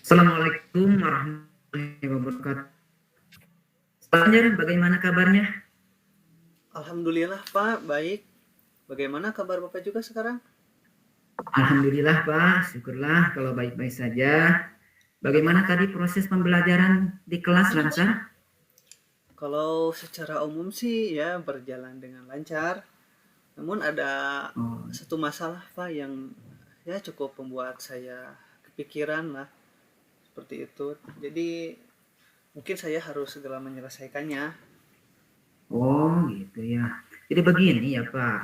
Assalamualaikum warahmatullahi wabarakatuh. Fajar, bagaimana kabarnya? Alhamdulillah Pak, baik. Bagaimana kabar Bapak juga sekarang? Alhamdulillah Pak, syukurlah kalau baik-baik saja. Bagaimana tadi proses pembelajaran di kelas, Lansar? Kalau secara umum sih ya berjalan dengan lancar. Namun ada Oh, satu masalah Pak yang ya cukup membuat saya kepikiran lah seperti itu. Jadi mungkin saya harus segera menyelesaikannya. oh gitu ya. Jadi begini ya Pak,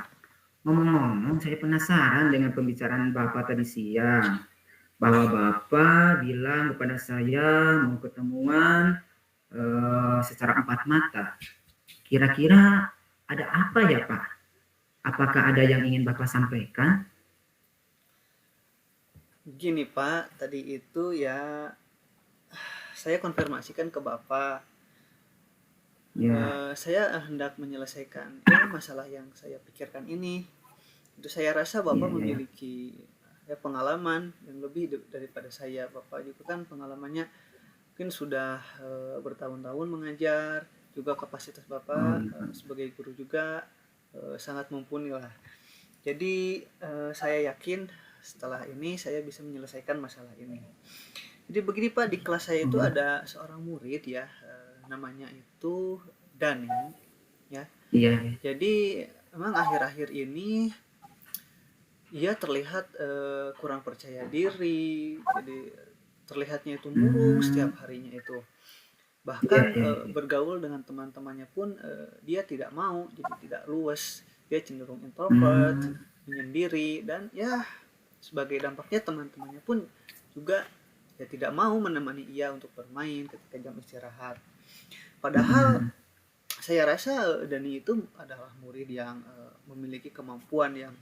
ngomong-ngomong saya penasaran dengan pembicaraan Bapak tadi siang. Bahwa Bapak bilang kepada saya mau ketemuan secara empat mata. Kira-kira ada apa ya Pak? Apakah ada yang ingin Bapak sampaikan? Gini Pak, tadi itu ya saya konfirmasikan ke Bapak. Ya, Saya hendak menyelesaikan ya masalah yang saya pikirkan ini. Itu saya rasa iya, Bapak iya, ya. memiliki ya pengalaman yang lebih daripada saya. Bapak juga kan pengalamannya mungkin sudah bertahun-tahun mengajar, juga kapasitas Oh, Bapak iya. sebagai guru juga sangat mumpuni lah. Jadi saya yakin setelah ini saya bisa menyelesaikan masalah ini. Jadi begini Pak, di kelas saya itu Oh, ada seorang murid ya, namanya itu Dani ya. iya, iya. Jadi memang akhir-akhir ini ia terlihat kurang percaya diri, jadi terlihatnya itu murung setiap Hmm, harinya itu. iya, Bahkan iya, iya. bergaul dengan teman-temannya pun dia tidak mau, jadi tidak luas. Dia cenderung introvert, Hmm, menyendiri, dan ya sebagai dampaknya teman-temannya pun juga ya tidak mau menemani ia untuk bermain ketika jam istirahat. Padahal hmm, saya rasa Dani itu adalah murid yang memiliki kemampuan yang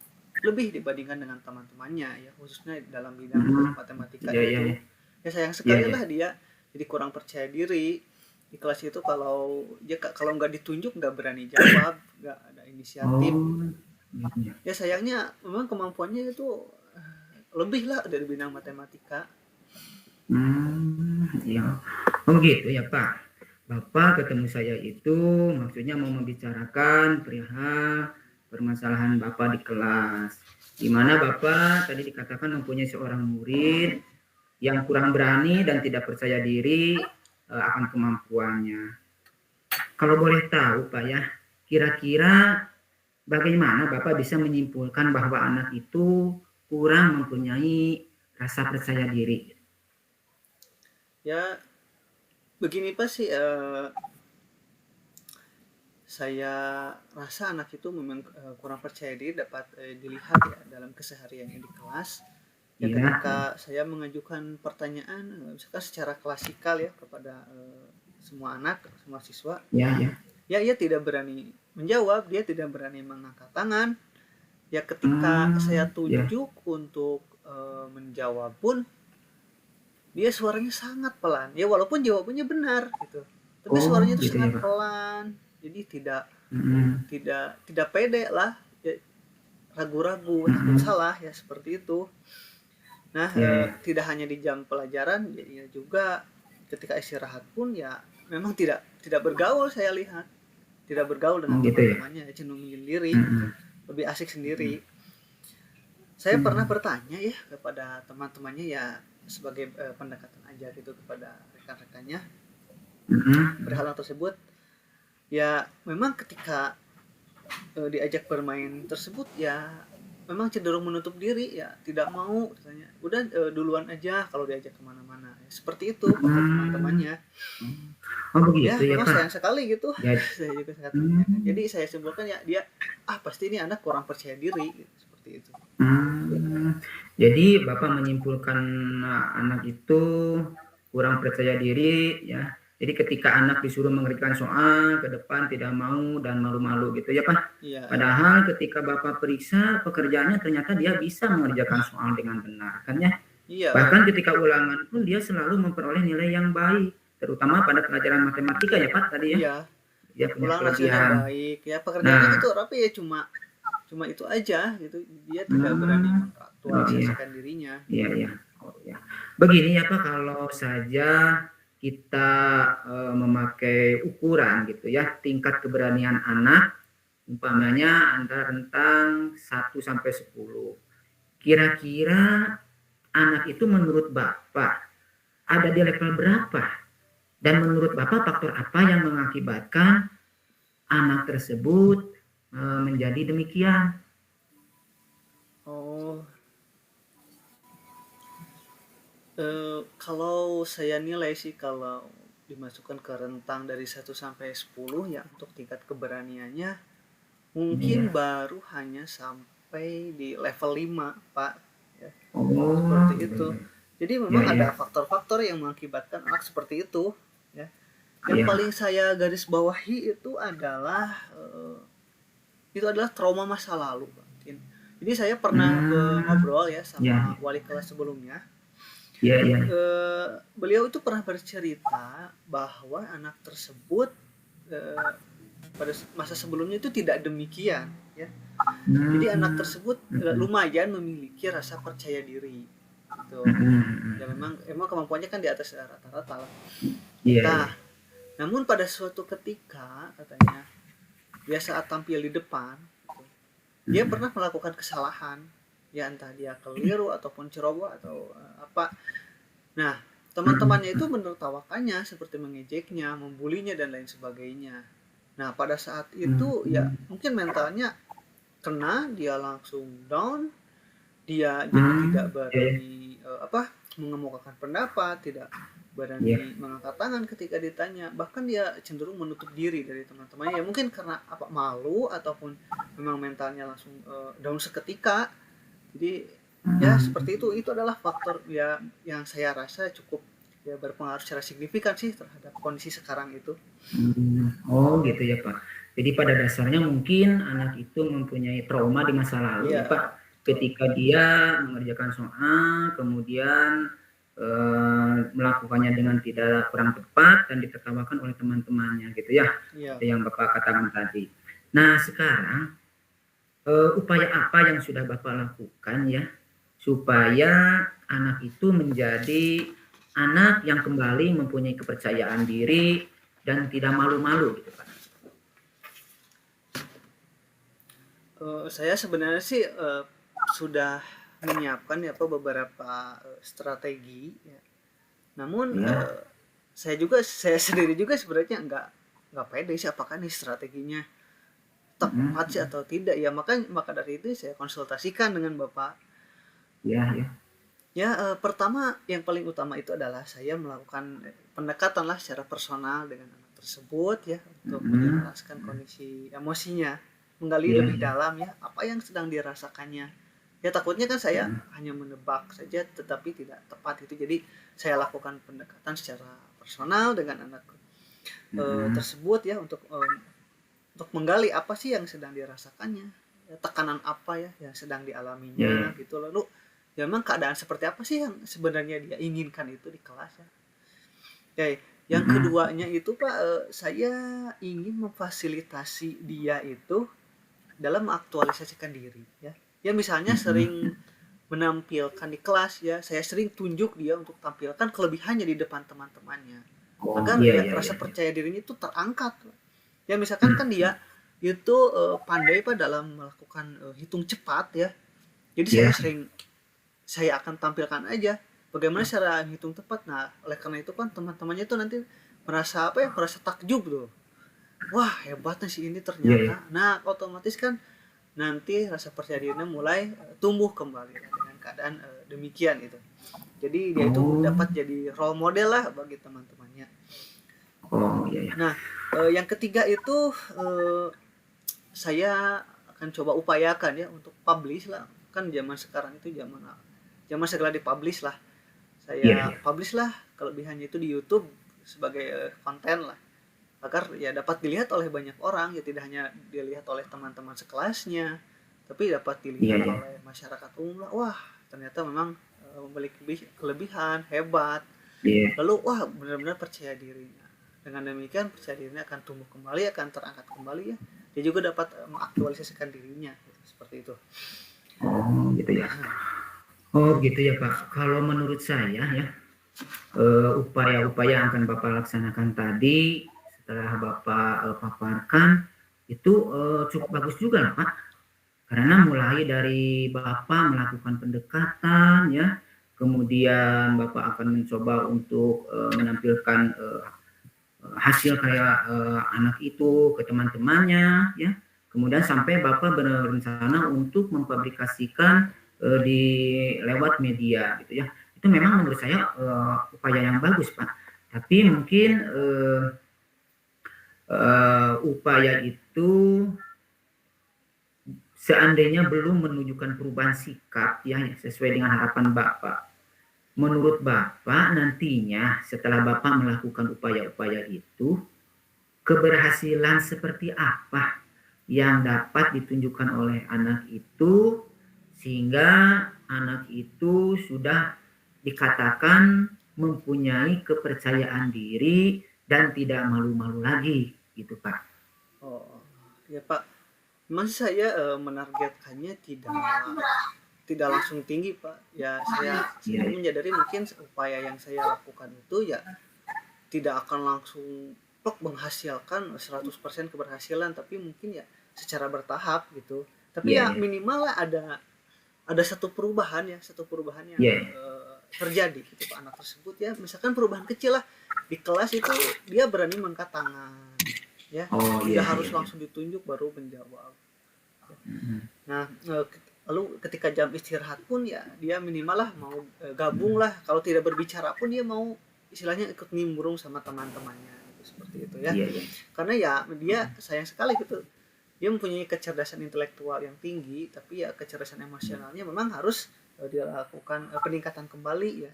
lebih dibandingkan dengan teman-temannya ya, khususnya dalam bidang hmm. matematika Iya, iya, itu. iya. Ya sayang Iya, sekali iya. lah dia jadi kurang percaya diri di kelas itu. Kalau dia kalau nggak ditunjuk nggak berani jawab, nggak ada inisiatif gitu. Oh, iya, iya. Ya sayangnya memang kemampuannya itu lebih lah dari bidang matematika. Iya. Oh gitu ya Pak. Bapak ketemu saya itu maksudnya mau membicarakan perihal permasalahan Bapak di kelas. Di mana Bapak tadi dikatakan mempunyai seorang murid yang kurang berani dan tidak percaya diri akan kemampuannya. Kalau boleh tahu Pak ya, kira-kira bagaimana Bapak bisa menyimpulkan bahwa anak itu kurang mempunyai rasa percaya diri? Ya begini Pak sih, saya rasa anak itu memang kurang percaya diri dapat dilihat ya dalam kesehariannya di kelas. Ya Iya, ketika saya mengajukan pertanyaan misalkan secara klasikal ya kepada semua anak, semua siswa, ya, ya. ya ia tidak berani menjawab, dia tidak berani mengangkat tangan. Ya ketika saya Ya. tunjuk untuk menjawab pun dia suaranya sangat pelan. Ya walaupun jawabannya benar gitu. Tapi Oh, suaranya itu gitu ya, sangat Pak. pelan. Jadi tidak Mm-mm. tidak tidak pede lah. Ya, ragu-ragu, takut Mm-mm. salah ya seperti itu. Nah, Ya, ya. tidak hanya di jam pelajaran, ya juga ketika istirahat pun ya memang tidak tidak bergaul saya lihat. Tidak bergaul Oh, dengan gitu ya. teman-temannya, ya cenderung menyendiri, Mm-mm. lebih asik Mm-mm. sendiri. Saya pernah Mm-mm. bertanya ya kepada teman-temannya ya sebagai pendekatan aja gitu kepada rekan-rekannya Mm-mm. perihal tersebut. Ya memang ketika diajak bermain tersebut ya memang cenderung menutup diri ya tidak mau katanya udah duluan aja kalau diajak kemana-mana ya, seperti itu kata Mm. teman-temannya. Oh, Ya begitu ya, memang Pak. sayang sekali gitu. Jadi, Saya juga sangat menyayangkan, mm, jadi saya simpulkan ya dia pasti ini anak kurang percaya diri gitu, seperti itu. mm. Jadi Bapak menyimpulkan anak itu kurang percaya diri, ya. Jadi ketika anak disuruh mengerjakan soal ke depan tidak mau dan malu-malu gitu ya, Pak. Iya, iya, Padahal ketika Bapak periksa pekerjaannya ternyata dia bisa mengerjakan soal dengan benar, kan ya? iya Bahkan betul. ketika ulangan pun dia selalu memperoleh nilai yang baik, terutama pada pelajaran matematika ya Pak tadi ya. Iya, Dia punya ulang hasilnya kelebihan. baik ya, pekerjaannya Nah, gitu tapi ya cuma cuma itu aja gitu, dia tidak berani hmm, oh iya, mengaktualisasikan dirinya. iya, iya. Oh ya. Begini ya Pak, kalau saja kita memakai ukuran gitu ya, tingkat keberanian anak umpamanya antara rentang 1 sampai 10. Kira-kira anak itu menurut Bapak ada di level berapa? Dan menurut Bapak faktor apa yang mengakibatkan anak tersebut menjadi demikian? Oh, kalau saya nilai sih kalau dimasukkan ke rentang dari 1 sampai 10 ya untuk tingkat keberaniannya mungkin Iya. baru hanya sampai di level 5 Pak. Ya, Oh, seperti iya, itu. iya. Jadi Iya, memang iya. ada faktor-faktor yang mengakibatkan anak seperti itu. Ya. Yang paling Iya. saya garis bawahi itu adalah trauma masa lalu, Pak. Jadi saya pernah Hmm, ngobrol ya iya, sama iya. wali kelas sebelumnya. Iya, iya. Beliau itu pernah bercerita bahwa anak tersebut eh, pada masa sebelumnya itu tidak demikian, ya. Jadi anak Hmm, tersebut mm-mm, lumayan memiliki rasa percaya diri, gitu. Ya mm-mm. memang kemampuannya kan di atas rata-rata lah. Iya, Nah, iya. namun pada suatu ketika katanya dia saat tampil di depan, gitu, dia Mm-mm. pernah melakukan kesalahan, ya entah dia keliru ataupun ceroboh atau apa. Nah, teman-temannya itu Mm-mm. menertawakannya seperti mengejeknya, membulinya dan lain sebagainya. Nah, pada saat itu ya Mm-mm. mungkin mentalnya kena, dia langsung down, dia jadi tidak Iya, iya. berani mengemukakan pendapat, tidak Iya. berani mengangkat tangan ketika ditanya, bahkan dia cenderung menutup diri dari teman-temannya ya mungkin karena apa malu ataupun memang mentalnya langsung down seketika. Jadi ya seperti Mm-mm. itu adalah faktor ya yang saya rasa cukup ya berpengaruh secara signifikan sih terhadap kondisi sekarang itu. Oh gitu ya Pak. Jadi pada dasarnya mungkin anak itu mempunyai trauma di masa lalu ya Iya, Pak. betul. Ketika dia mengerjakan soal, kemudian melakukannya dengan tidak kurang tepat dan ditertawakan oleh teman-temannya gitu ya. Iya. Seperti yang Bapak katakan tadi. Nah sekarang upaya apa yang sudah Bapak lakukan ya supaya anak itu menjadi anak yang kembali mempunyai kepercayaan diri dan tidak malu-malu gitu Pak. Saya sebenarnya sih sudah menyiapkan ya apa beberapa strategi ya. Namun Ya. saya sendiri juga sebenarnya nggak pede sih apakah nih strateginya tepat sih Mm-mm. atau tidak ya, maka dari itu saya konsultasikan dengan Bapak. Ya, ya. Ya, pertama yang paling utama itu adalah saya melakukan pendekatan lah secara personal dengan anak tersebut ya untuk Mm-mm. menjelaskan kondisi emosinya, menggali Ya, lebih ya. dalam ya apa yang sedang dirasakannya. Ya takutnya kan saya Mm-mm. hanya menebak saja tetapi tidak tepat itu. Jadi saya lakukan pendekatan secara personal dengan anak Mm-mm. tersebut ya untuk menggali apa sih yang sedang dirasakannya, ya, tekanan apa ya yang sedang Ya, dialaminya ya. gitu. Lalu ya memang keadaan seperti apa sih yang sebenarnya dia inginkan itu di kelas ya. Ya, yang Mm-mm. keduanya itu Pak, saya ingin memfasilitasi dia itu dalam mengaktualisasikan diri ya. Ya misalnya sering Mm-mm. menampilkan di kelas ya, saya sering tunjuk dia untuk tampilkan kelebihannya di depan teman-temannya. Oh, Agar iya, ya iya, rasa iya. percaya dirinya itu terangkat. Ya misalkan kan Mm. dia itu pandai Pak dalam melakukan hitung cepat ya. Jadi saya Ya. sering saya akan tampilkan aja bagaimana cara hitung tepat. Nah, oleh karena itu kan teman-temannya itu nanti merasa apa ya? Merasa takjub tuh. Wah, hebatnya si ini Iya, iya. ternyata. Nah, otomatis kan nanti rasa percaya dirinya mulai tumbuh kembali ya, dengan keadaan demikian itu. Jadi dia itu Oh. dapat jadi role model lah bagi teman-temannya. Oh, iya, iya. Nah, yang ketiga itu saya akan coba upayakan ya untuk publish lah. Kan zaman sekarang itu zaman segala dipublish lah. Iya, Saya iya. publish lah kelebihannya itu di YouTube sebagai konten lah agar ya dapat dilihat oleh banyak orang, ya tidak hanya dilihat oleh teman-teman sekelasnya tapi dapat Iya, dilihat iya. oleh masyarakat umum lah. Wah, ternyata memang memiliki kelebihan hebat. Iya. Lalu wah benar-benar percaya dirinya. Dengan demikian percaya dirinya akan tumbuh kembali, akan terangkat kembali ya. Dia juga dapat mengaktualisasikan dirinya gitu, seperti itu. Oh, gitu ya. Oh gitu ya Pak. Kalau menurut saya ya, upaya-upaya yang akan Bapak laksanakan tadi setelah Bapak paparkan itu cukup bagus juga lah Pak. Karena mulai dari Bapak melakukan pendekatan ya, kemudian Bapak akan mencoba untuk menampilkan hasil kayak anak itu ke teman-temannya ya. Kemudian sampai Bapak berencana untuk mempublikasikan di lewat media gitu ya. Itu memang menurut saya upaya yang bagus Pak. Tapi mungkin upaya itu seandainya belum menunjukkan perubahan sikap ya sesuai dengan harapan Bapak. Menurut Bapak nantinya setelah Bapak melakukan upaya-upaya itu, keberhasilan seperti apa yang dapat ditunjukkan oleh anak itu sehingga anak itu sudah dikatakan mempunyai kepercayaan diri dan tidak malu-malu lagi gitu Pak. Oh, ya Pak. Memang sih saya menargetkannya tidak langsung tinggi Pak. Ya saya Iya, sendiri menyadari mungkin upaya yang saya lakukan itu ya tidak akan langsung plok menghasilkan 100% keberhasilan, tapi mungkin ya secara bertahap gitu. Tapi iya, ya iya, minimal lah ada satu perubahan ya, satu perubahan yang iya. terjadi gitu Pak anak tersebut ya. Misalkan perubahan kecil lah di kelas itu dia berani mengangkat tangan ya, Oh iya, tidak iya, harus iya. langsung ditunjuk baru menjawab. Mhm. Nah, lalu ketika jam istirahat pun ya dia minimal lah mau gabung lah. Kalau tidak berbicara pun dia mau istilahnya ikut nimbrung sama teman-temannya gitu, seperti itu ya. Iya, iya. Karena ya dia sayang sekali gitu. Dia mempunyai kecerdasan intelektual yang tinggi, tapi ya kecerdasan emosionalnya memang harus dilakukan peningkatan kembali ya.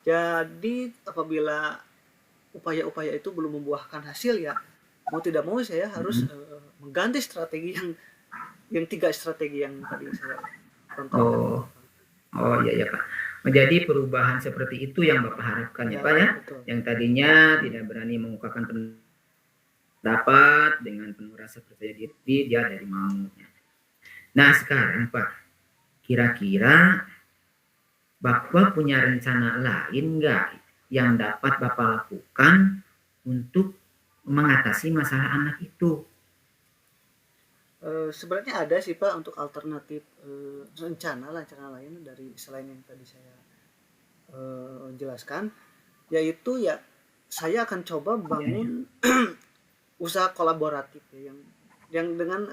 Jadi apabila upaya-upaya itu belum membuahkan hasil ya mau tidak mau saya harus Mhm. mengganti strategi yang 3 strategi yang tadi saya contohkan Oh, itu. oh iya ya Pak. Menjadi perubahan seperti itu yang Bapak harapkan ya Ya Pak ya. betul. Yang tadinya tidak berani mengungkapkan pendapat dengan penuh rasa percaya diri, dia dari mau. Nah sekarang Pak, kira-kira Bapak punya rencana lain nggak yang dapat Bapak lakukan untuk mengatasi masalah anak itu? Sebenarnya ada sih Pak untuk alternatif rencana lain dari selain yang tadi saya jelaskan, yaitu ya saya akan coba Iya, iya. bangun usaha kolaboratif ya yang dengan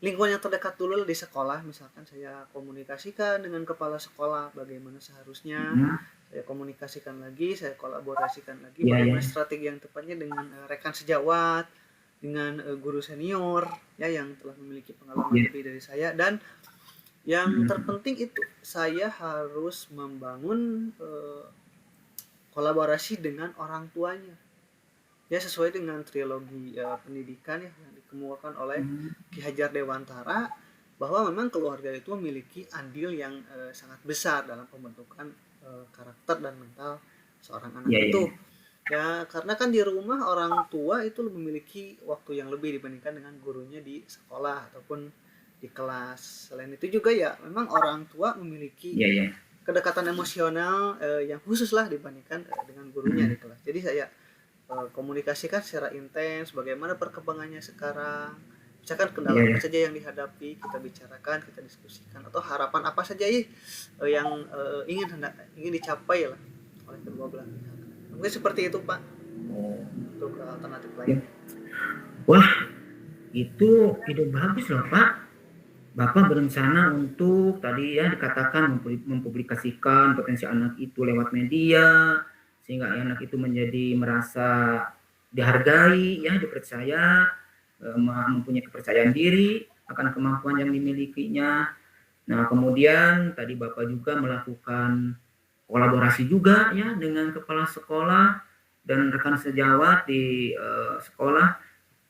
lingkungan yang terdekat dulu di sekolah. Misalkan saya komunikasikan dengan kepala sekolah bagaimana seharusnya, Mhm. saya komunikasikan lagi, saya kolaborasikan lagi Iya, iya. bagaimana strategi yang tepatnya dengan rekan sejawat, dengan guru senior ya yang telah memiliki pengalaman Iya. lebih dari saya. Dan yang Mhm. terpenting itu saya harus membangun kolaborasi dengan orang tuanya ya sesuai dengan trilogi pendidikan ya yang dikemukakan oleh Mhm. Ki Hajar Dewantara, bahwa memang keluarga itu memiliki andil yang sangat besar dalam pembentukan karakter dan mental seorang anak Iya, iya. itu ya. Karena kan di rumah orang tua itu memiliki waktu yang lebih dibandingkan dengan gurunya di sekolah ataupun di kelas. Selain itu juga ya memang orang tua memiliki Iya, iya. kedekatan emosional yang khusus lah dibandingkan dengan gurunya Mhm. di kelas. Jadi saya komunikasikan secara intens bagaimana perkembangannya sekarang, misalkan Iya, kendala apa iya. saja yang dihadapi kita bicarakan, kita diskusikan, atau harapan apa saja yang ingin dicapai lah oleh kedua belah pihak. Mungkin seperti itu Pak Oh, untuk alternatif ya. lainnya. Wah, itu ide bagus loh, Pak. Bapak berencana untuk tadi ya dikatakan mempublikasikan potensi anak itu lewat media sehingga anak itu menjadi merasa dihargai, ya, dipercaya, mempunyai kepercayaan diri akan kemampuan yang dimilikinya. Nah, kemudian tadi Bapak juga melakukan kolaborasi juga ya dengan kepala sekolah dan rekan sejawat di sekolah.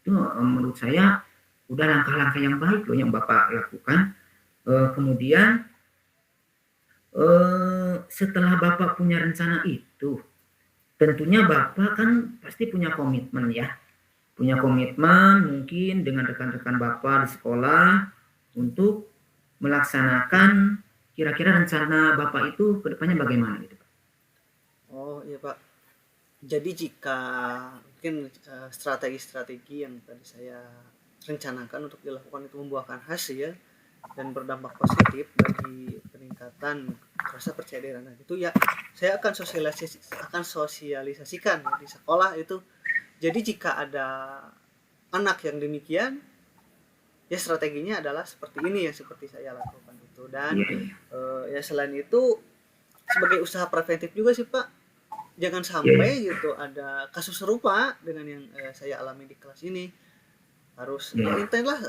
Itu menurut saya udah langkah-langkah yang baik loh yang Bapak lakukan. Kemudian setelah Bapak punya rencana itu, tentunya Bapak kan pasti punya komitmen ya. Punya komitmen mungkin dengan rekan-rekan Bapak di sekolah untuk melaksanakan Kira-kira rencana Bapak itu ke depannya bagaimana gitu, Pak? Oh iya Pak. Jadi jika mungkin strategi-strategi yang tadi saya rencanakan untuk dilakukan itu membuahkan hasil dan berdampak positif bagi peningkatan rasa percaya diri anak itu, ya saya akan sosialisasikan ya, di sekolah itu. Jadi jika ada anak yang demikian, ya strateginya adalah seperti ini, ya seperti saya lakukan itu. Dan Iya, iya. ya selain itu sebagai usaha preventif juga sih Pak, jangan Iya, iya. sampai gitu ada kasus serupa dengan yang saya alami di kelas ini. Harus Iya, ya iya. intent lah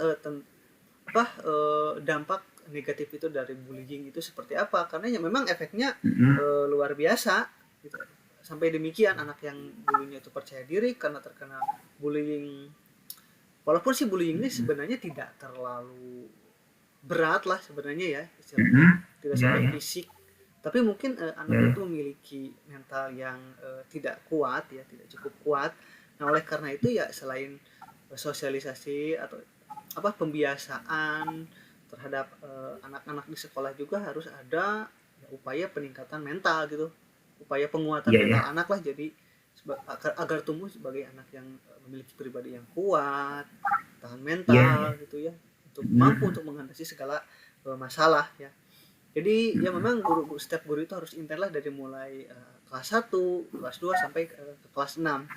dampak negatif itu dari bullying itu seperti apa, karena ya memang efeknya Mhm. luar biasa gitu. Sampai demikian anak yang dulunya itu percaya diri karena terkena bullying, walaupun sih bullying ini Mhm. sebenarnya tidak terlalu berat lah sebenarnya ya istilahnya, Mhm. tidak Iya, sampai iya. fisik, tapi mungkin Iya, anak iya. itu memiliki mental yang tidak kuat ya, tidak cukup kuat. Nah oleh karena itu ya selain sosialisasi atau pembiasaan terhadap anak-anak di sekolah, juga harus ada ya, upaya peningkatan mental gitu, upaya penguatan Iya, mental iya. anak lah. Jadi agar tumbuh sebagai anak yang memiliki pribadi yang kuat, tahan Iya, iya. mental gitu ya, untuk mampu Mhm. untuk mengatasi segala masalah ya. Jadi ya Mhm. memang setiap guru itu harus intent lah, dari mulai kelas 1, kelas 2 sampai ke kelas 6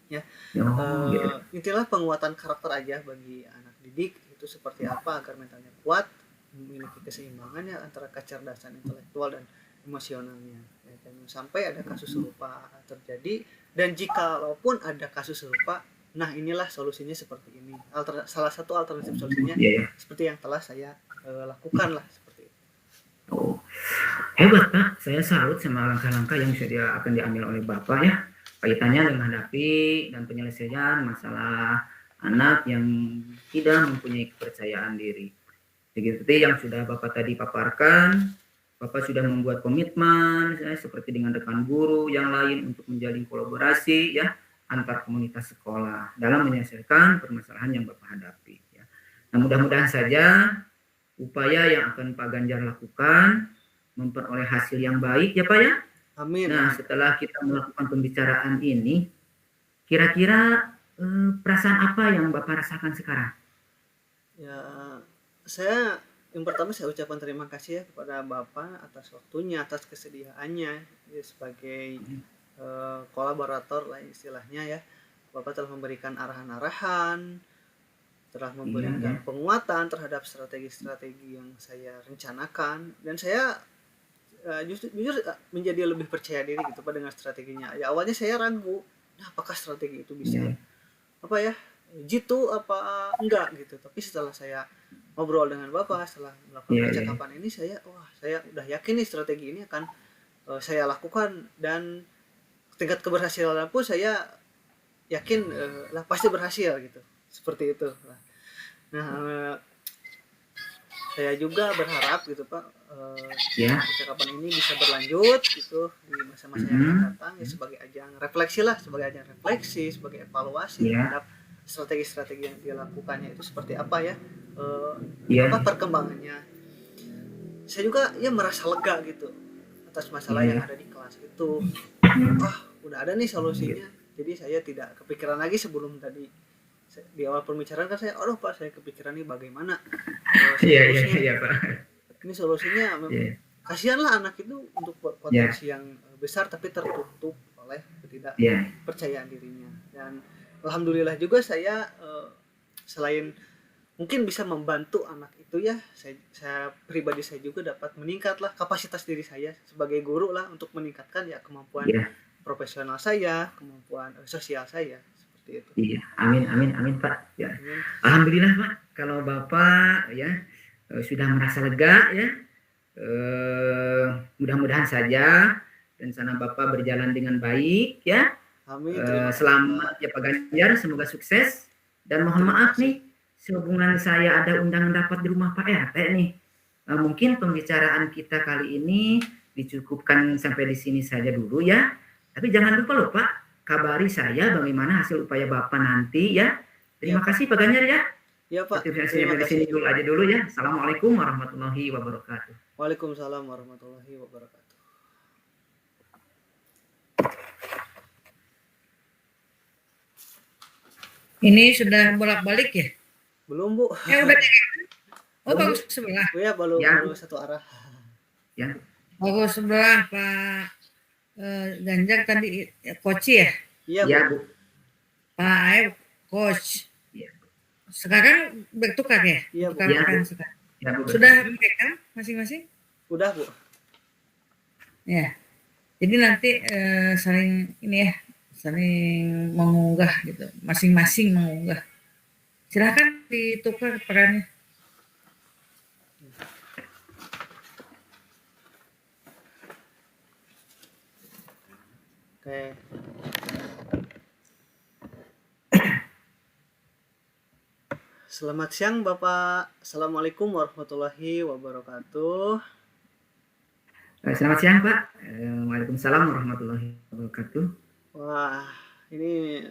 ya. Oh, gitu. Intilah penguatan karakter aja bagi anak didik itu seperti apa agar mentalnya kuat, memiliki keseimbangannya antara kecerdasan intelektual dan emosionalnya. Ya, jangan sampai ada kasus serupa terjadi, dan jikalaupun ada kasus serupa, nah inilah solusinya seperti ini. Salah satu alternatif Oh, solusinya iya, iya. seperti yang telah saya lakukan lah seperti itu. Oh, hebat, Pak. Saya salut sama langkah-langkah yang akan diambil oleh Bapak ya. Kaitannya dengan menghadapi dan penyelesaian masalah anak yang tidak mempunyai kepercayaan diri. Seperti yang sudah Bapak tadi paparkan, Bapak sudah membuat komitmen ya, seperti dengan rekan guru yang lain untuk menjalin kolaborasi ya antar komunitas sekolah dalam menyelesaikan permasalahan yang Bapak hadapi ya. Nah, mudah-mudahan saja upaya yang akan Pak Ganjar lakukan memperoleh hasil yang baik ya Pak ya. Amin, Nah, amin. setelah kita melakukan pembicaraan ini, kira-kira perasaan apa yang Bapak rasakan sekarang? Ya, saya yang pertama saya ucapkan terima kasih ya kepada Bapak atas waktunya, atas kesediaannya ya, sebagai kolaborator lah istilahnya ya. Bapak telah memberikan arahan-arahan, telah Iya ya. memberikan penguatan terhadap strategi-strategi yang saya rencanakan, dan saya jujur menjadi lebih percaya diri gitu Pak dengan strateginya. Ya awalnya saya ragu, nah apakah strategi itu Iya, bisa ya. apa ya, jitu apa enggak gitu. Tapi setelah saya ngobrol dengan Bapak, setelah melakukan Iya, iya. percakapan ini, saya udah yakin nih strategi ini akan saya lakukan, dan tingkat keberhasilan pun saya yakin lah pasti berhasil gitu. Seperti itu. Nah, saya juga berharap gitu Pak, Ya. percakapan ini bisa berlanjut gitu di masa-masa yang akan Mhm. datang ya, sebagai ajang refleksi lah, sebagai ajang refleksi, sebagai evaluasi Ya. terhadap strategi-strategi yang dilakukannya itu seperti apa ya, Iya. perkembangannya. Saya juga ya merasa lega gitu atas masalah Iya, yang ya. ada di kelas itu. Udah ada nih Gitu. solusinya. Jadi saya tidak kepikiran lagi sebelum tadi di awal pembicaraan kan saya, aduh Pak, saya kepikiran nih bagaimana Iya, iya, solusinya. iya, Pak. Ini solusinya Iya. kasihan lah anak itu untuk Ya. potensi yang besar tapi tertutup oleh Ya. ketidakpercayaan dirinya. Dan alhamdulillah juga saya selain mungkin bisa membantu anak itu ya, saya pribadi saya juga dapat meningkatlah kapasitas diri saya sebagai guru lah, untuk meningkatkan ya kemampuan Ya. profesional saya, kemampuan sosial saya seperti itu. Iya. Amin, amin, amin, Pak. Ya. Amin. Alhamdulillah, Pak. Kalau Bapak ya sudah merasa lega ya. Eh, mudah-mudahan saja rencana Bapak berjalan dengan baik ya. Amin, terima kasih Pak. Selamat ya Pak Ganjar, semoga sukses. Dan mohon Terima maaf kasih. nih, sehubungan saya ada undangan rapat di rumah Pak RT nih. Mungkin pembicaraan kita kali ini dicukupkan sampai di sini saja dulu ya. Tapi jangan lupa loh Pak, kabari saya bagaimana hasil upaya Bapak nanti ya. Ya Terima Pak. kasih Pak Ganjar ya. Ya Pak, Saya terima sampai di sini kasih. dulu aja dulu ya. Assalamualaikum warahmatullahi wabarakatuh. Waalaikumsalam warahmatullahi wabarakatuh. Ini sudah bolak-balik ya? Belum Bu. Udah. Oh, Belum, Bu? bagus sebelah. Oh ya, baru Ya, baru satu arah. ya, Bagus sebelah Pak Ganjar tadi coach ya? Iya ya, Bu. Bu. Pak Aep coach. Ya, Sekarang bertukar ya? Iya Bu. Bertukar Ya, peran Bu. sekarang. Ya, Bu. Sudah mereka masing-masing? Udah Bu. Ya. Jadi nanti saling ini ya, saling mengunggah gitu, masing-masing mengunggah. Silakan ditukar perannya. Oke. Selamat siang Bapak. Assalamualaikum warahmatullahi wabarakatuh. Selamat siang, Pak. Waalaikumsalam warahmatullahi wabarakatuh. Wah, ini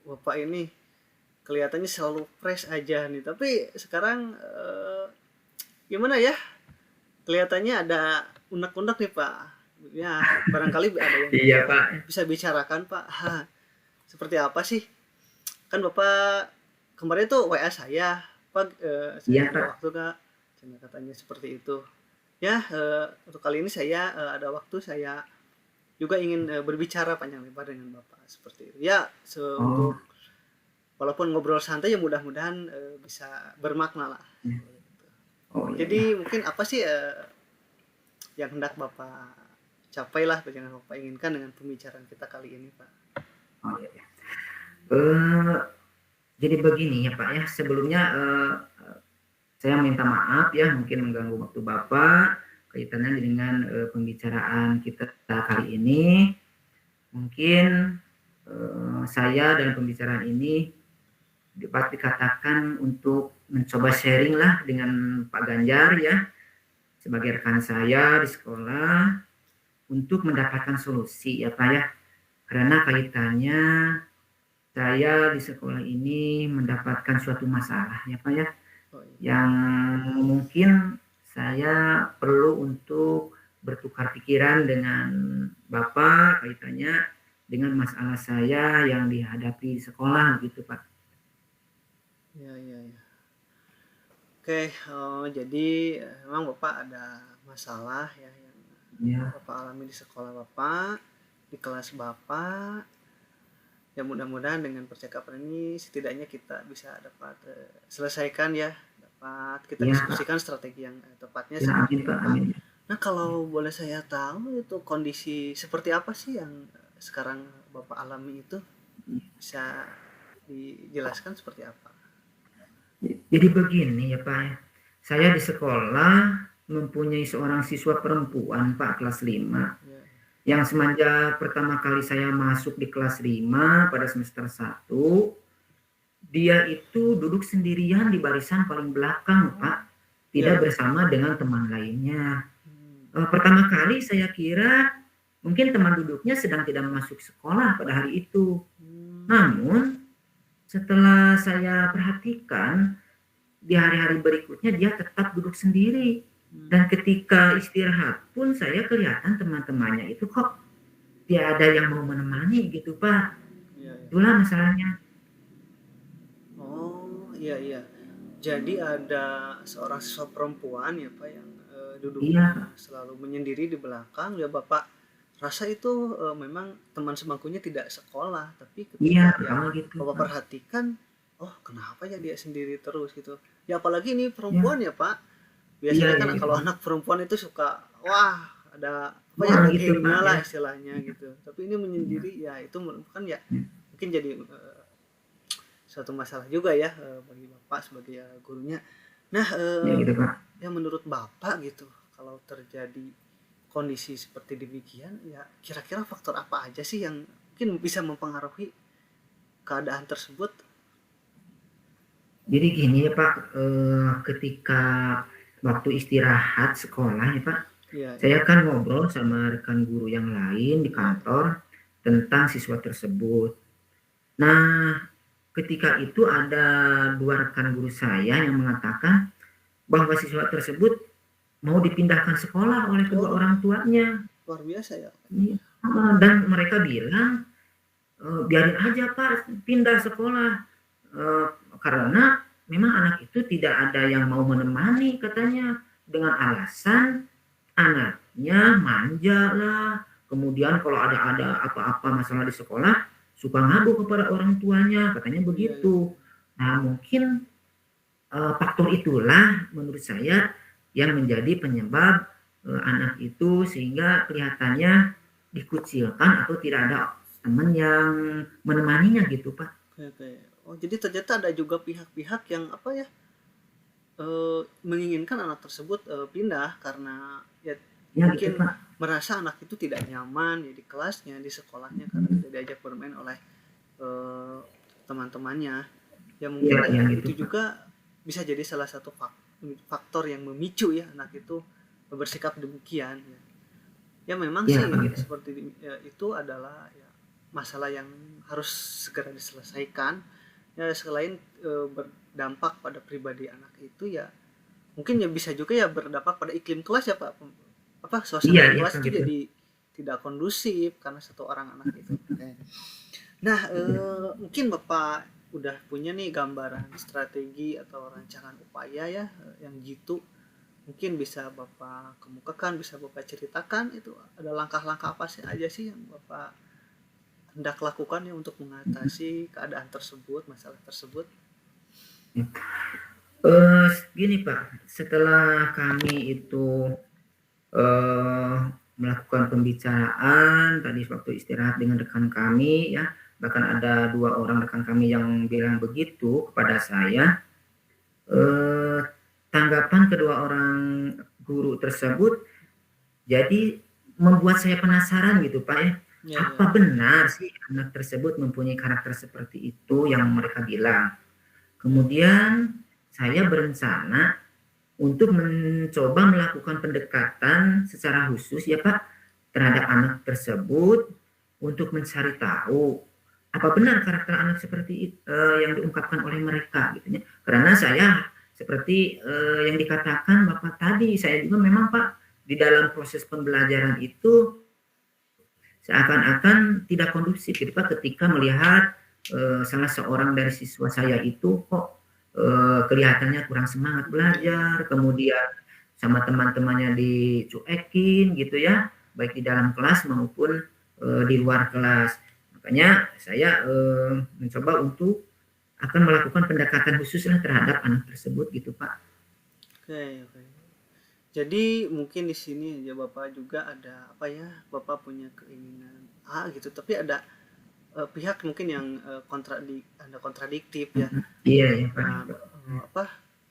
Bapak ini kelihatannya selalu fresh aja nih. Tapi sekarang gimana ya? Kelihatannya ada unek-unek nih Pak. Ya, barangkali ada yang Iya, Pak. bisa bicarakan Pak. Seperti apa sih? Kan Bapak kemarin tuh WA saya, Pak, saya Iya, ada Pak. waktu Kak. Cuma katanya seperti itu. Ya, untuk kali ini saya ada waktu, saya juga ingin berbicara panjang lebar dengan Bapak seperti itu. Ya, untuk walaupun ngobrol santai ya mudah-mudahan bisa bermakna lah. Oh, iya. Jadi mungkin apa sih yang hendak Bapak capailah, yang Bapak inginkan dengan pembicaraan kita kali ini, Pak? Oh, iya. Jadi begini ya Pak ya, sebelumnya saya minta maaf ya mungkin mengganggu waktu Bapak kaitannya dengan pembicaraan kita kali ini. Mungkin saya dalam pembicaraan ini dapat dikatakan untuk mencoba sharing lah dengan Pak Ganjar ya, sebagai rekan saya di sekolah untuk mendapatkan solusi ya Pak ya, karena kaitannya saya di sekolah ini mendapatkan suatu masalah ya Pak ya, yang mungkin saya perlu untuk bertukar pikiran dengan Bapak kaitannya dengan masalah saya yang dihadapi di sekolah gitu Pak. Ya. Oke, jadi memang Bapak ada masalah ya yang Bapak alami di sekolah Bapak, di kelas Bapak. Ya mudah-mudahan dengan percakapan ini setidaknya kita bisa dapat selesaikan ya, dapat kita diskusikan strategi yang tepatnya seperti apa. Nah kalau boleh saya tahu itu kondisi seperti apa sih yang sekarang Bapak alami itu, bisa dijelaskan seperti apa? Jadi begini ya Pak ya, saya di sekolah mempunyai seorang siswa perempuan Pak kelas 5 yang semenjak pertama kali saya masuk di kelas 5 pada semester 1, dia itu duduk sendirian di barisan paling belakang Pak, tidak bersama dengan teman lainnya. Pertama kali saya kira mungkin teman duduknya sedang tidak masuk sekolah pada hari itu. Namun setelah saya perhatikan di hari-hari berikutnya dia tetap duduk sendiri. Dan ketika istirahat pun saya kelihatan teman-temannya itu kok tidak ada yang mau menemani gitu Pak. Itulah masalahnya. Oh iya. Jadi ada seorang siswa perempuan ya Pak yang duduknya selalu menyendiri di belakang. Ya Bapak rasa itu memang teman sebangkunya tidak sekolah, tapi ketika gitu, Bapak perhatikan, oh kenapa ya dia sendiri terus gitu. Ya apalagi ini perempuan ya Pak. Biasanya kan kalau anak perempuan itu suka wah ada apa ya gengnya lah istilahnya gitu. Tapi ini menyendiri ya itu kan ya mungkin jadi suatu masalah juga ya bagi Bapak sebagai gurunya. Nah ya menurut Bapak gitu kalau terjadi kondisi seperti demikian ya kira-kira faktor apa aja sih yang mungkin bisa mempengaruhi keadaan tersebut? Jadi gini ya Pak, ketika waktu istirahat sekolah ya Pak, saya kan ngobrol sama rekan guru yang lain di kantor tentang siswa tersebut. Nah, ketika itu ada 2 rekan guru saya yang mengatakan bahwa siswa tersebut mau dipindahkan sekolah oleh kedua orang tuanya. Luar biasa ya. Iya. Dan mereka bilang, biarin aja Pak pindah sekolah, karena memang anak itu tidak ada yang mau menemani katanya, dengan alasan anaknya manja lah, kemudian kalau ada apa-apa masalah di sekolah suka ngadu kepada orang tuanya, katanya begitu. Nah mungkin faktor itulah menurut saya yang menjadi penyebab anak itu sehingga kelihatannya dikucilkan atau tidak ada teman yang menemaninya gitu Pak. Oke. Oh jadi ternyata ada juga pihak-pihak yang apa ya, menginginkan anak tersebut pindah karena ya Ya mungkin gitu Pak. merasa anak itu tidak nyaman ya di kelasnya, di sekolahnya karena tidak diajak bermain oleh teman-temannya. Ya mungkin Ya itu gitu Pak. juga bisa jadi salah satu faktor yang memicu ya anak itu bersikap demikian. Ya memang Ya, sih begitu. seperti ya, itu adalah ya, masalah yang harus segera diselesaikan. Ya selain berdampak pada pribadi anak itu ya mungkin ya bisa juga ya berdampak pada iklim kelas ya Pak. Apa suasana Iya kelas itu gitu. jadi tidak kondusif karena satu orang anak itu. Nah, mungkin Bapak udah punya nih gambaran strategi atau rancangan upaya ya yang gitu. Mungkin bisa Bapak kemukakan, bisa Bapak ceritakan itu ada langkah-langkah apa sih aja sih yang Bapak hendak lakukan ya untuk mengatasi keadaan tersebut, masalah tersebut. Gini Pak, setelah kami itu melakukan pembicaraan tadi waktu istirahat dengan rekan kami ya, bahkan ada 2 orang rekan kami yang bilang begitu kepada saya. Tanggapan kedua orang guru tersebut jadi membuat saya penasaran gitu Pak ya. Ya, Apa benar sih anak tersebut mempunyai karakter seperti itu yang mereka bilang? Kemudian saya berencana untuk mencoba melakukan pendekatan secara khusus ya Pak terhadap anak tersebut untuk mencari tahu apa benar karakter anak seperti yang diungkapkan oleh mereka gitu ya. Karena saya seperti yang dikatakan Bapak tadi, saya juga memang Pak di dalam proses pembelajaran itu seakan-akan tidak kondusif gitu Pak ketika melihat salah seorang dari siswa saya itu kok kelihatannya kurang semangat belajar, kemudian sama teman-temannya dicuekin gitu ya, baik di dalam kelas maupun di luar kelas. Makanya saya mencoba untuk akan melakukan pendekatan khusus lah terhadap anak tersebut gitu Pak. Oke. Jadi mungkin di sini ya Bapak juga ada apa ya, Bapak punya keinginan A gitu, tapi ada pihak mungkin yang kontradiktif ya. Iya ya Pak. Nah,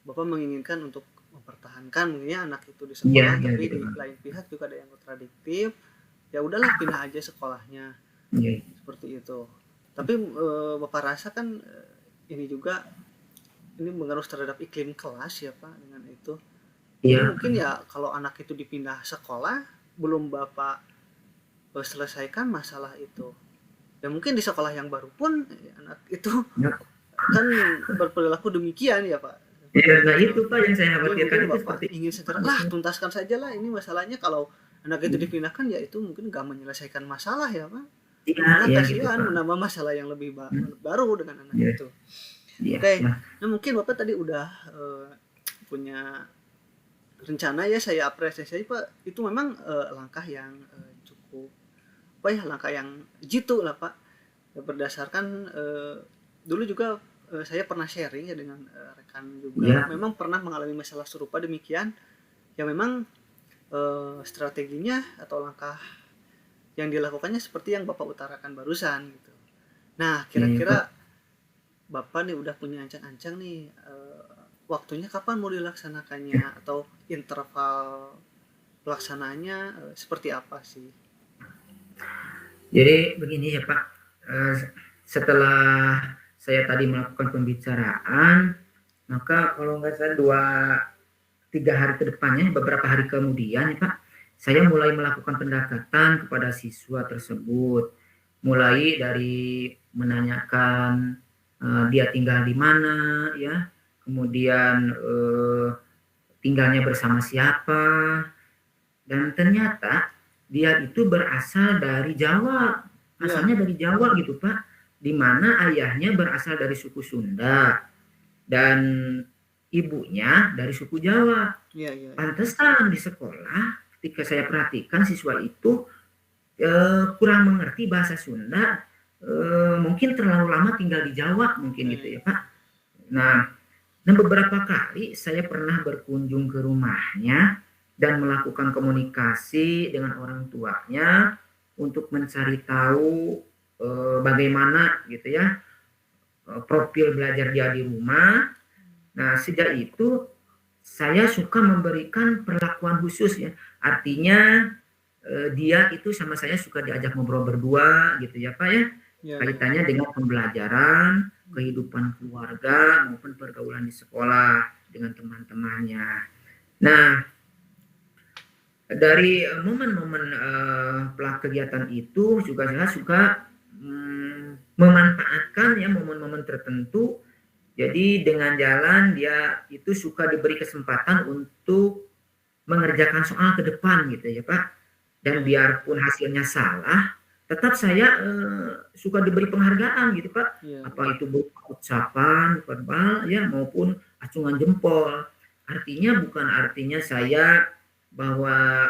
Bapak menginginkan untuk mempertahankan mungkin ya anak itu di Iya, sekolah, tapi gitu di Pak. lain pihak juga ada yang kontradiktif. Ya udahlah pindah aja sekolahnya Iya. seperti itu. Tapi Bapak rasa kan ini juga ini mengaruh terhadap iklim kelas ya Pak dengan itu. Jadi Iya. mungkin ya kalau anak itu dipindah sekolah belum Bapak selesaikan masalah itu. Ya mungkin di sekolah yang baru pun anak itu Ya. kan berperilaku demikian ya Pak. Iya, nah itu Pak yang saya Jadi khawatirkan mungkin itu Bapak seperti ingin segera lah tuntaskan saja lah ini masalahnya, kalau anak itu dipindahkan ya itu mungkin gak menyelesaikan masalah ya Pak. iya, Malah iya gitu kasihan Pak. menambah masalah yang lebih baru dengan anak Iya. itu. Iya. Oke. Nah, Nah mungkin Bapak tadi udah punya rencana ya, saya apresiasi Pak. Itu memang langkah yang cukup apa ya, langkah yang jitu lah Pak. Berdasarkan dulu juga saya pernah sharing ya dengan rekan juga. iya. Memang pernah mengalami masalah serupa demikian. Ya memang strateginya atau langkah yang dilakukannya seperti yang Bapak utarakan barusan gitu. Nah, kira-kira Bapak nih udah punya ancang-ancang nih waktunya kapan mau dilaksanakannya atau interval pelaksananya seperti apa sih? Jadi begini ya Pak, setelah saya tadi melakukan pembicaraan, maka kalau nggak salah 2-3 hari ke depannya, beberapa hari kemudian ya Pak, saya mulai melakukan pendekatan kepada siswa tersebut, mulai dari menanyakan dia tinggal di mana, ya, kemudian tinggalnya bersama siapa, dan ternyata dia itu berasal dari Jawa, Iya, asalnya dari Jawa gitu Pak, di mana ayahnya berasal dari suku Sunda dan ibunya dari suku Jawa. iya, iya, iya. Pantesan di sekolah ketika saya perhatikan siswa itu kurang mengerti bahasa Sunda, mungkin terlalu lama tinggal di Jawa mungkin Iya, gitu iya. ya Pak. Nah, dan beberapa kali saya pernah berkunjung ke rumahnya dan melakukan komunikasi dengan orang tuanya untuk mencari tahu bagaimana gitu ya profil belajar dia di rumah. Nah, sejak itu saya suka memberikan perlakuan khusus ya. Artinya dia itu sama saya suka diajak ngobrol berdua gitu ya Pak ya. Iya, iya. Kaitannya dengan pembelajaran, kehidupan keluarga maupun pergaulan di sekolah dengan teman-temannya. Nah, dari momen-momen kegiatan itu juga saya suka memanfaatkan ya momen-momen tertentu. Jadi dengan jalan dia itu suka diberi kesempatan untuk mengerjakan soal ke depan gitu ya Pak. Iya, Dan iya. biarpun hasilnya salah, tetap saya suka diberi penghargaan gitu Pak. Iya, Apa itu berupa ucapan verbal ya maupun acungan jempol. Artinya bukan artinya saya bahwa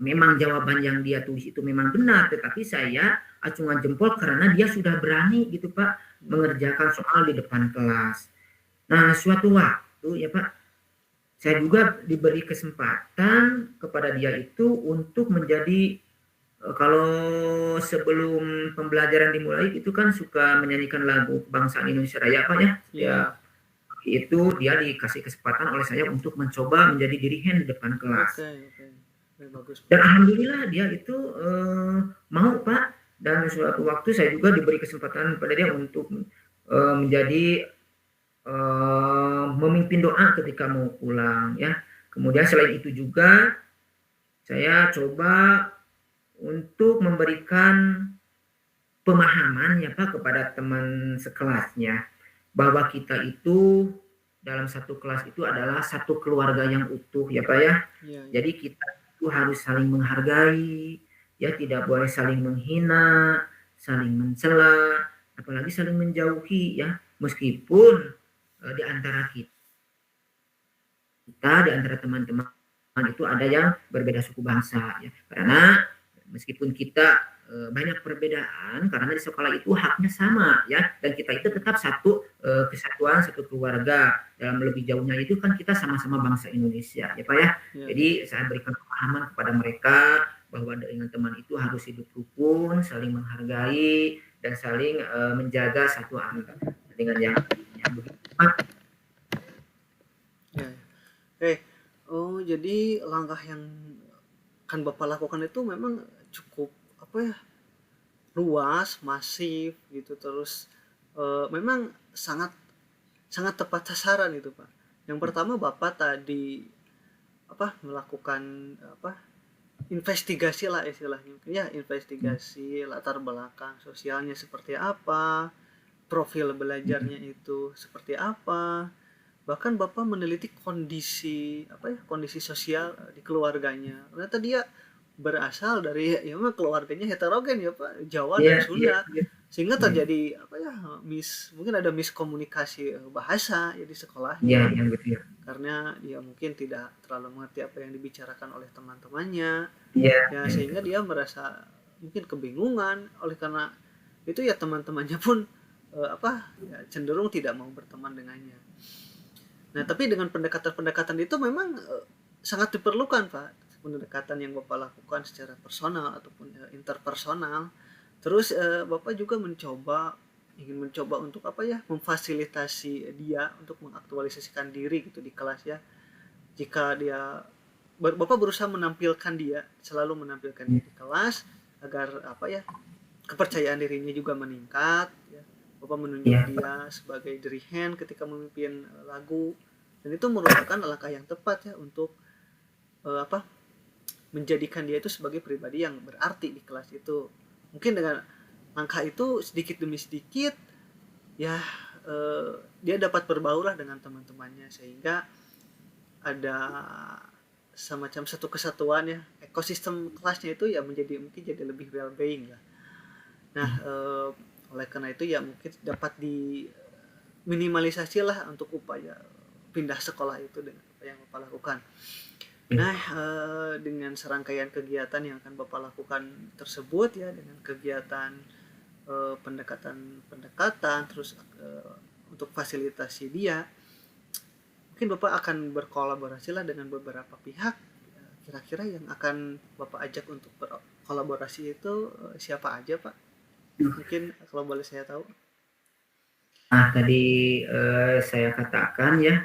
memang jawaban yang dia tulis itu memang benar, tetapi saya acungan jempol karena dia sudah berani gitu Pak mengerjakan soal di depan kelas. Nah, suatu waktu ya Pak, saya juga diberi kesempatan kepada dia itu untuk menjadi kalau sebelum pembelajaran dimulai itu kan suka menyanyikan lagu kebangsaan Indonesia Raya Pak ya. iya. Setiap itu dia dikasih kesempatan oleh saya untuk mencoba menjadi dirihen di depan kelas. Oke, oke. Oke, bagus, Dan Pak. alhamdulillah dia itu mau Pak, dan suatu waktu saya juga diberi kesempatan pada dia untuk menjadi memimpin doa ketika mau pulang ya. Kemudian selain itu juga saya coba untuk memberikan pemahaman ya Pak kepada teman sekelasnya bahwa kita itu dalam satu kelas itu adalah satu keluarga yang utuh ya Pak ya. Iya, iya. Jadi kita itu harus saling menghargai, ya tidak boleh saling menghina, saling mencela, apalagi saling menjauhi ya. Meskipun di antara kita, di antara teman-teman itu ada yang berbeda suku bangsa ya. Karena meskipun kita banyak perbedaan, karena di sekolah itu haknya sama ya, dan kita itu tetap satu kesatuan, satu keluarga. Dalam lebih jauhnya itu kan kita sama-sama bangsa Indonesia ya Pak ya. Iya, Jadi saya berikan pemahaman kepada mereka bahwa dengan teman itu harus hidup rukun, saling menghargai dan saling menjaga satu dengan yang lainnya. Begitu Pak. iya. Oh, jadi langkah yang kan Bapak lakukan itu memang cukup apa ya, luas, masif gitu, terus memang sangat sangat tepat sasaran itu, Pak. Yang pertama Bapak tadi apa melakukan apa investigasi lah istilahnya, ya investigasi latar belakang sosialnya seperti apa, profil belajarnya itu seperti apa, bahkan Bapak meneliti kondisi apa ya, kondisi sosial di keluarganya. Ternyata dia berasal dari ya memang keluarganya heterogen ya Pak, Jawa Iya, dan iya, Sunda, iya. sehingga Iya, terjadi apa ya, mungkin ada miskomunikasi bahasa ya di iya, sekolahnya, iya, betul. karena dia mungkin tidak terlalu mengerti apa yang dibicarakan oleh teman-temannya Iya, ya, iya, sehingga dia merasa mungkin kebingungan. Oleh karena itu ya teman-temannya pun apa ya, cenderung tidak mau berteman dengannya. Nah, tapi dengan pendekatan-pendekatan itu memang sangat diperlukan, Pak. Pendekatan yang Bapak lakukan secara personal ataupun interpersonal. Terus Bapak juga ingin mencoba untuk apa ya, memfasilitasi dia untuk mengaktualisasikan diri gitu di kelas ya. Jika dia Bapak berusaha menampilkan dia, selalu menampilkan dia di kelas agar apa ya, kepercayaan dirinya juga meningkat ya. Bapak menunjuk iya, dia sebagai dirihen ketika memimpin lagu, dan itu merupakan langkah yang tepat ya untuk apa menjadikan dia itu sebagai pribadi yang berarti di kelas itu. Mungkin dengan langkah itu sedikit demi sedikit ya dia dapat berbaur lah dengan teman-temannya, sehingga ada semacam satu kesatuan ya, ekosistem kelasnya itu ya mungkin jadi lebih well being lah. Nah, oleh karena itu ya mungkin dapat diminimalisasi lah untuk upaya pindah sekolah itu dengan apa yang Bapak lakukan. Nah, dengan serangkaian kegiatan yang akan Bapak lakukan tersebut ya, dengan kegiatan pendekatan terus untuk fasilitasi dia, mungkin Bapak akan berkolaborasi lah dengan beberapa pihak. Kira-kira yang akan Bapak ajak untuk berkolaborasi itu siapa aja, Pak? Mungkin kalau boleh saya tahu. Nah, tadi saya katakan ya,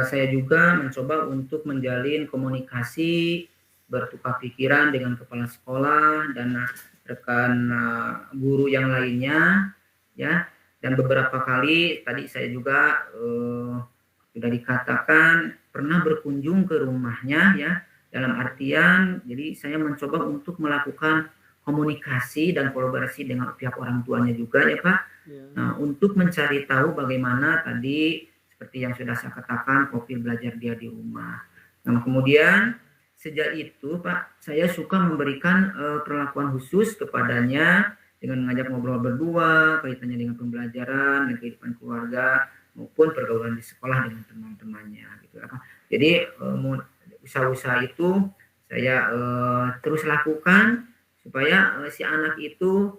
saya juga mencoba untuk menjalin komunikasi, bertukar pikiran dengan kepala sekolah dan rekan guru yang lainnya, ya. Dan beberapa kali tadi saya juga sudah dikatakan pernah berkunjung ke rumahnya, ya. Dalam artian, jadi saya mencoba untuk melakukan komunikasi dan kolaborasi dengan pihak orang tuanya juga, ya Pak. Ya. Nah, untuk mencari tahu bagaimana tadi seperti yang sudah saya katakan profil belajar dia di rumah. Nah, kemudian sejak itu Pak, saya suka memberikan perlakuan khusus kepadanya dengan mengajak ngobrol berdua kaitannya dengan pembelajaran dan kehidupan keluarga maupun pergaulan di sekolah dengan teman-temannya gitu. Jadi usaha-usaha itu saya terus lakukan supaya si anak itu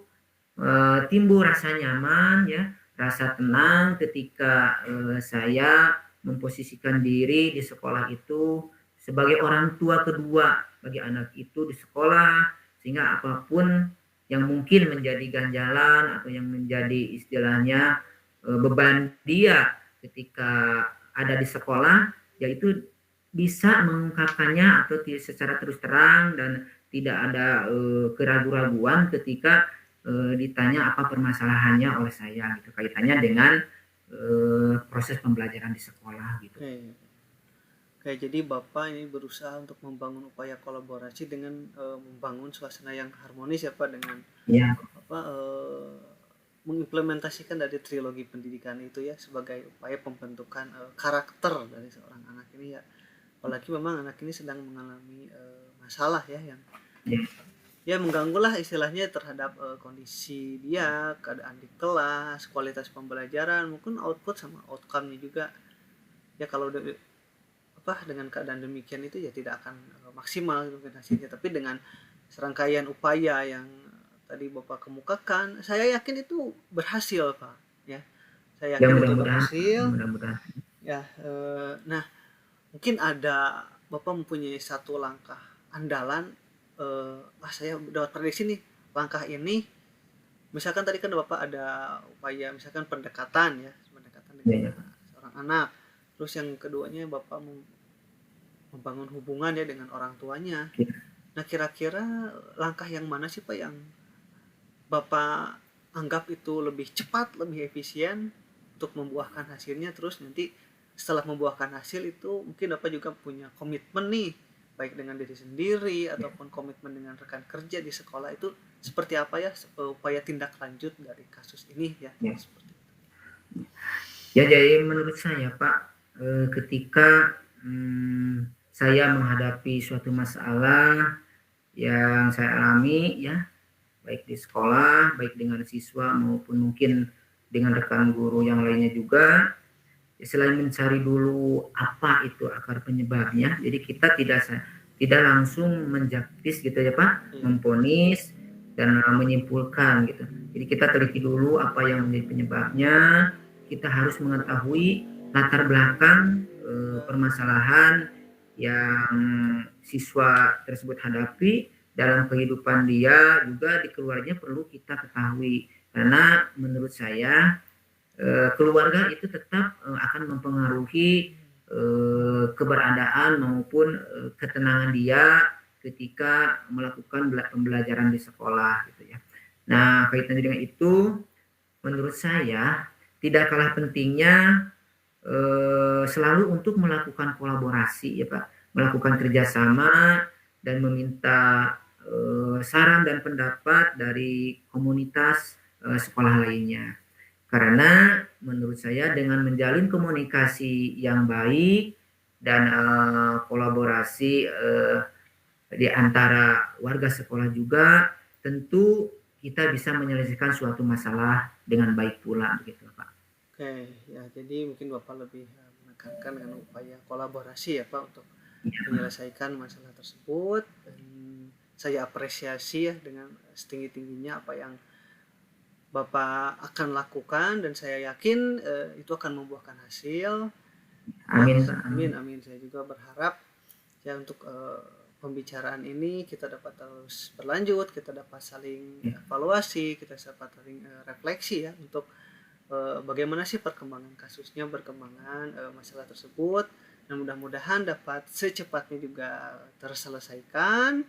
timbul rasa nyaman ya, rasa tenang ketika saya memposisikan diri di sekolah itu sebagai orang tua kedua bagi anak itu di sekolah, sehingga apapun yang mungkin menjadi ganjalan atau yang menjadi istilahnya beban dia ketika ada di sekolah, yaitu bisa mengungkapkannya atau secara terus terang dan tidak ada keraguan-raguan ketika ditanya apa permasalahannya oleh saya gitu, kaitannya dengan proses pembelajaran di sekolah gitu. Oke, jadi Bapak ini berusaha untuk membangun upaya kolaborasi dengan membangun suasana yang harmonis ya Pak, dengan ya. Mengimplementasikan dari trilogi pendidikan itu ya sebagai upaya pembentukan karakter dari seorang anak ini ya. Apalagi memang anak ini sedang mengalami masalah ya yang ya mengganggu lah istilahnya terhadap kondisi dia, keadaan di kelas, kualitas pembelajaran, mungkin output sama outcome-nya juga. Ya kalau dengan keadaan demikian itu ya tidak akan maksimal mungkin hasilnya, tapi dengan serangkaian upaya yang tadi Bapak kemukakan, saya yakin itu berhasil Pak ya. Saya yakin itu berhasil. Mudah-mudahan. Ya, nah mungkin ada Bapak mempunyai satu langkah andalan. Saya dapat prediksi nih langkah ini, misalkan tadi kan Bapak ada upaya misalkan pendekatan dengan seorang anak, terus yang keduanya Bapak membangun hubungan ya dengan orang tuanya. Nah kira-kira langkah yang mana sih Pak yang Bapak anggap itu lebih cepat, lebih efisien untuk membuahkan hasilnya, terus nanti setelah membuahkan hasil itu mungkin Bapak juga punya komitmen nih baik dengan diri sendiri ataupun komitmen dengan rekan kerja di sekolah, itu seperti apa ya upaya tindak lanjut dari kasus ini ya. Seperti itu. Ya, jadi menurut saya Pak, ketika saya menghadapi suatu masalah yang saya alami ya, baik di sekolah, baik dengan siswa maupun mungkin dengan rekan guru yang lainnya juga, selain mencari dulu apa itu akar penyebabnya, jadi kita tidak langsung menjaktis gitu ya Pak, memvonis dan menyimpulkan gitu. Jadi kita teliti dulu apa yang menjadi penyebabnya. Kita harus mengetahui latar belakang permasalahan yang siswa tersebut hadapi dalam kehidupan dia, juga di keluarganya perlu kita ketahui, karena menurut saya keluarga itu tetap akan mempengaruhi keberadaan maupun ketenangan dia ketika melakukan pembelajaran di sekolah gitu ya. Nah, kaitannya dengan itu, menurut saya tidak kalah pentingnya selalu untuk melakukan kolaborasi ya Pak, melakukan kerjasama dan meminta saran dan pendapat dari komunitas sekolah lainnya. Karena menurut saya dengan menjalin komunikasi yang baik dan kolaborasi di antara warga sekolah juga, tentu kita bisa menyelesaikan suatu masalah dengan baik pula, begitu Pak. Oke, ya jadi mungkin Bapak lebih menekankan dengan upaya kolaborasi ya Pak untuk Ya, menyelesaikan masalah tersebut, dan saya apresiasi ya dengan setinggi-tingginya apa yang Bapak akan lakukan, dan saya yakin itu akan membuahkan hasil. Ya, amin Pak. amin amin. Saya juga berharap ya untuk pembicaraan ini kita dapat terus berlanjut, kita dapat saling Ya. evaluasi, kita dapat saling refleksi ya untuk bagaimana sih perkembangan kasusnya, perkembangan masalah tersebut, dan mudah-mudahan dapat secepatnya juga terselesaikan.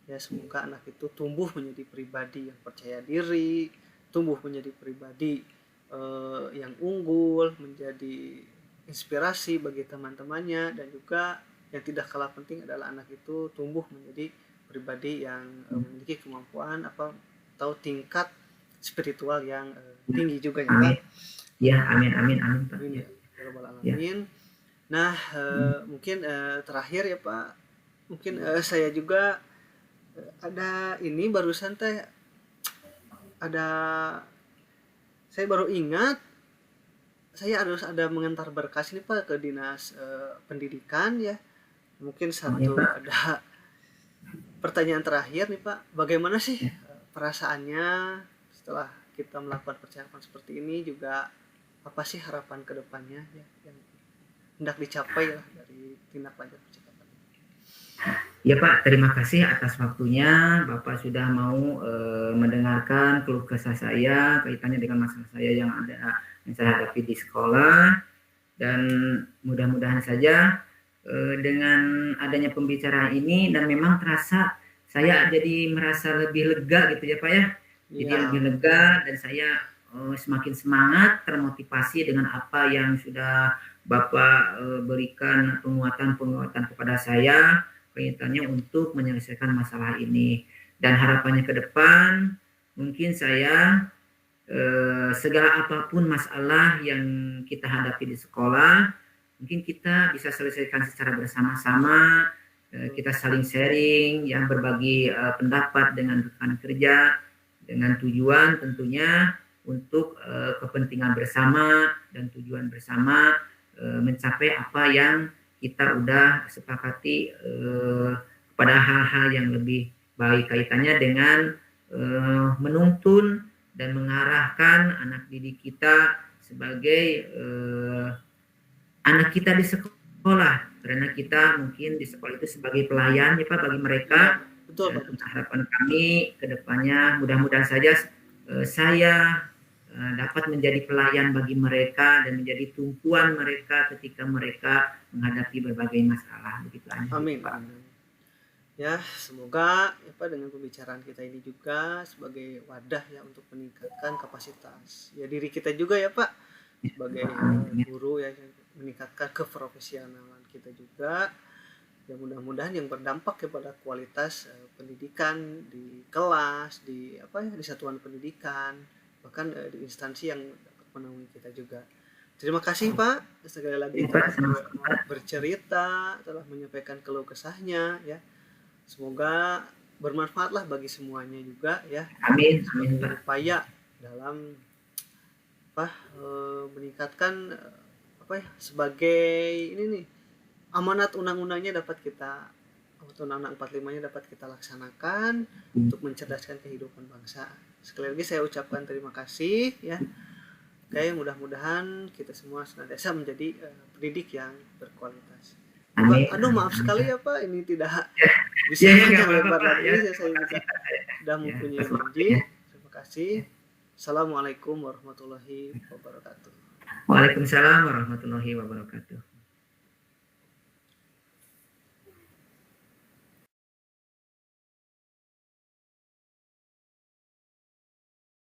Ya semoga anak itu tumbuh menjadi pribadi yang percaya diri, tumbuh menjadi pribadi yang unggul, menjadi inspirasi bagi teman-temannya, dan juga yang tidak kalah penting adalah anak itu tumbuh menjadi pribadi yang memiliki kemampuan atau tingkat spiritual yang tinggi juga ya Pak. Amin. Ya, amin amin amin Pak. Amin Ya. ya rabbal alamin. Nah, mungkin terakhir ya Pak, mungkin saya juga ada ini barusan teh ada, saya baru ingat saya harus ada mengantar berkas ini Pak ke dinas pendidikan ya. Mungkin satu Pak. ada pertanyaan terakhir nih Pak, bagaimana sih perasaannya setelah kita melakukan percakapan seperti ini, juga apa sih harapan kedepannya ya, yang hendak dicapai lah dari tindak lanjut percakapan ini. Ya Pak, terima kasih atas waktunya. Bapak sudah mau mendengarkan keluh kesah saya kaitannya dengan masalah saya yang saya hadapi di sekolah. Dan mudah-mudahan saja dengan adanya pembicaraan ini, dan memang terasa saya jadi merasa lebih lega gitu ya Pak ya. Jadi Ya, lebih lega, dan saya semakin semangat, termotivasi dengan apa yang sudah Bapak berikan penguatan-penguatan kepada saya kaitannya untuk menyelesaikan masalah ini. Dan harapannya ke depan, mungkin saya segala apapun masalah yang kita hadapi di sekolah, mungkin kita bisa selesaikan secara bersama-sama. Kita saling sharing, yang berbagi pendapat dengan rekan kerja, dengan tujuan tentunya untuk kepentingan bersama dan tujuan bersama, mencapai apa yang kita udah sepakati pada hal-hal yang lebih baik kaitannya dengan menuntun dan mengarahkan anak didik kita sebagai anak kita di sekolah, karena kita mungkin di sekolah itu sebagai pelayan ya Pak bagi mereka. betul Pak. Dan harapan kami ke depannya mudah-mudahan saja saya dapat menjadi pelayan bagi mereka dan menjadi tumpuan mereka ketika mereka menghadapi berbagai masalah, begitu aja Amin. Pak. Ya, semoga ya Pak dengan pembicaraan kita ini juga sebagai wadah ya untuk meningkatkan kapasitas ya diri kita juga ya Pak, sebagai guru ya, meningkatkan keprofesionalan kita juga. Ya mudah-mudahan yang berdampak kepada kualitas pendidikan di kelas, di di satuan pendidikan, bahkan di instansi yang dapat menaungi kita juga. Terima kasih Pak sekali lagi telah bercerita, telah menyampaikan keluh kesahnya ya. Semoga bermanfaatlah bagi semuanya juga ya. Amin. Sebagai upaya dalam meningkatkan sebagai ini nih, amanat undang-undangnya dapat kita, Undang-Undang 45-nya dapat kita laksanakan untuk mencerdaskan kehidupan bangsa. Sekali lagi saya ucapkan terima kasih ya. Oke, mudah-mudahan kita semua senantiasa menjadi pendidik yang berkualitas. Amin. Aduh, maaf sekali ya Pak, ini tidak bisa Ya, lebar Pak. lagi. Saya sudah mempunyai janji. Terima kasih. Assalamualaikum warahmatullahi wabarakatuh. Waalaikumsalam warahmatullahi wabarakatuh.